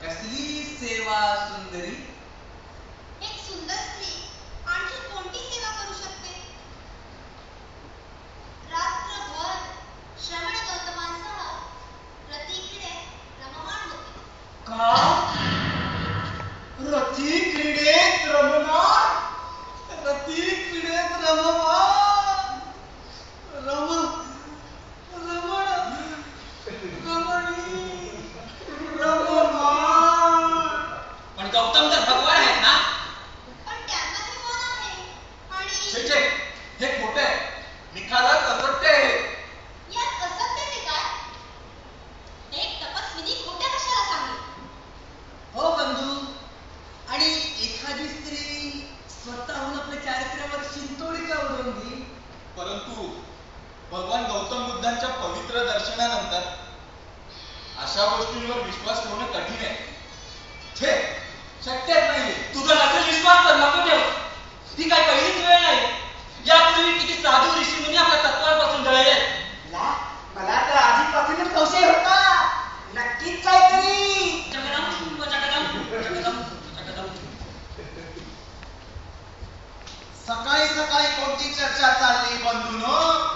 कसली सेवा सुंदरी? एक सुंदर स्त्री आणखी कोणती सेवा करू शकते? रात्रभर श्रवण गौतमांसह रतिक्रीडे रममाण होते. का? रती क्रीडेत रममाण? रती क्रीडेत रममाण? रमण रमणी रममाण. पण गौतम तर भगवान आहेत ना? पण त्यांना हे मन आहे आणि छे छे, हे खोटे आहे, निखारच असत्य आहे. यात असत्याचे काय? एक तपस्विनी खोट्या कशाला सांगेल? हो बंधू, आणि एखादी स्त्री स्वतःहून आपल्या चारित्र्यावर शिंतोडी का उडवून देईल? परंतु भगवान गौतम बुद्धांच्या पवित्र दर्शनानंतर अशा गोष्टींवर विश्वास ठेवणं कठीण आहे. छे, शक्यच नाहीये. तुझा नसेल विश्वास तर नको ठेव. ती काय पहिलीच वेळ नाही. यापूर्वी किती साधू ऋषीमुनी आपल्या तत्वांपासून ढळले. मला तर आधीपासूनच संशय होता. नक्कीच काहीतरी. जगदम जगदम जगदम जगदम. सकाळी सकाळी कोणती चर्चा चालली बंधूनो?